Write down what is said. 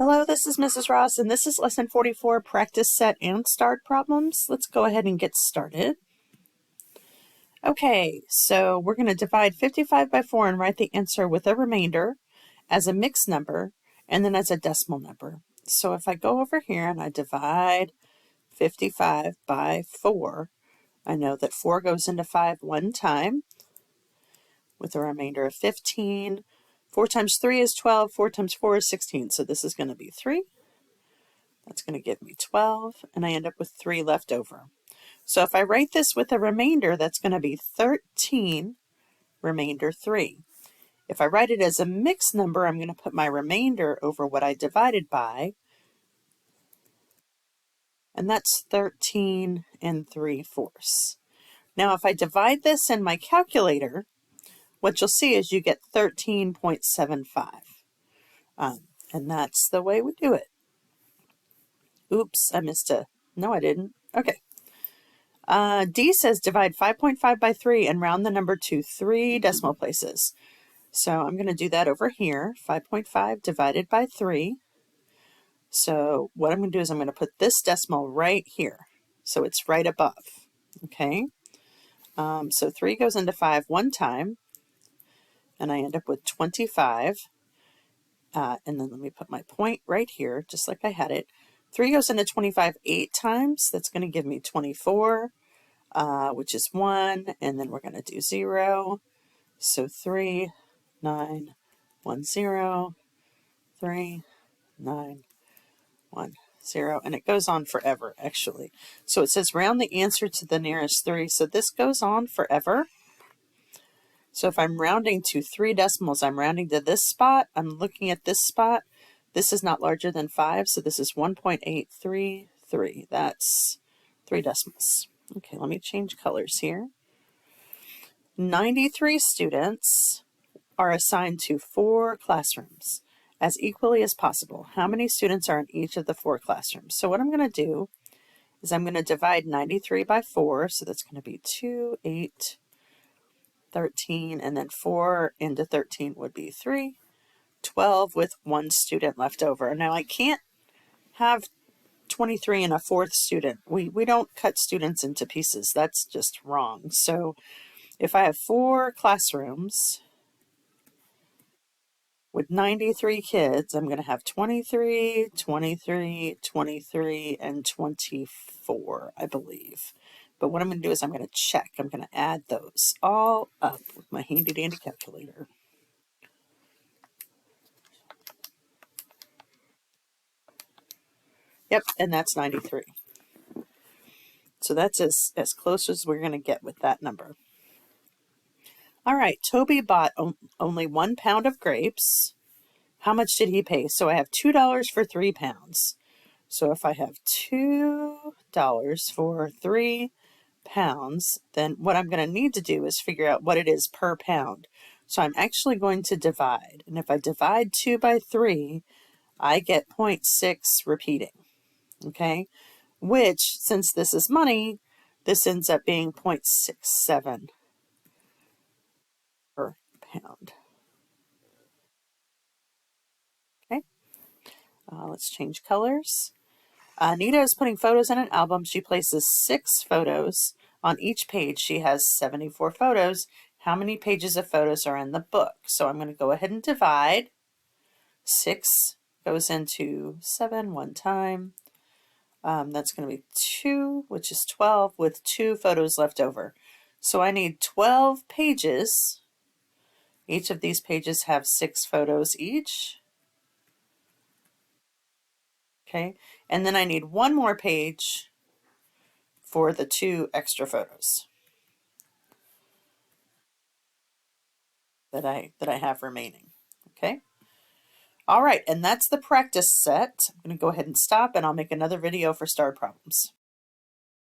Hello, this is Mrs. Ross, and this is lesson 44, practice set and start problems. Let's go ahead and get started. Okay, so we're going to divide 55 by 4 and write the answer with a remainder as a mixed number and then as a decimal number. So if I go over here and I divide 55 by 4, I know that 4 goes into 5 one time with a remainder of 15. 4 times 3 is 12, 4 times 4 is 16, so this is going to be 3. That's going to give me 12, and I end up with 3 left over. So if I write this with a remainder, that's going to be 13, remainder 3. If I write it as a mixed number, I'm going to put my remainder over what I divided by, and that's 13 and 3/4. Now if I divide this in my calculator, what you'll see is you get 13.75. And that's the way we do it. Oops, I missed a, no I didn't. Okay. D says divide 5.5 by 3 and round the number to 3 decimal places. So I'm going to do that over here, 5.5 divided by 3. So what I'm going to do is I'm going to put this decimal right here. So it's right above, okay? So 3 goes into 5 one time, and I end up with 25. And then let me put my point right here, just like I had it. 3 goes into 25 8 times. That's going to give me 24. Which is 1, and then we're going to do 0. So 3, 9, 1, 0, 3, 9, 1, 0, and it goes on forever, actually. So it says round the answer to the nearest 3, so this goes on forever. So if I'm rounding to 3 decimals, I'm rounding to this spot, I'm looking at this spot. This is not larger than 5, so this is 1.833. That's 3 decimals. Okay, let me change colors here. 93 students are assigned to 4 classrooms as equally as possible. How many students are in each of the 4 classrooms? So what I'm going to do is I'm going to divide 93 by 4. So that's going to be 2, 8, 13, and then 4 into 13 would be 3, 12 with 1 student left over. Now I can't have 23 and a 4th student. We don't cut students into pieces. That's just wrong. So if I have 4 classrooms with 93 kids, I'm going to have 23, 23, 23, and 24, I believe. But what I'm going to do is I'm going to check. I'm going to add those all up with my handy-dandy calculator. Yep, and that's 93. So that's as close as we're going to get with that number. All right, Toby bought only 1 pound of grapes. How much did he pay? So I have $2 for 3 pounds. So if I have $2 for 3 pounds, then what I'm going to need to do is figure out what it is per pound. So I'm actually going to divide. And if I divide 2 by 3, I get 0.6 repeating. Okay? Which, since this is money, this ends up being 0.67 per pound. Okay? Let's change colors. Nita is putting photos in an album. She places 6 photos on each page. She has 74 photos. How many pages of photos are in the book? So I'm going to go ahead and divide. 6 goes into 7 one time. That's going to be 2, which is 12, with 2 photos left over. So I need 12 pages. Each of these pages have 6 photos each. Okay, and then I need 1 more page for the 2 extra photos that I have remaining. Okay. All right, and that's the practice set. I'm going to go ahead and stop, and I'll make another video for star problems.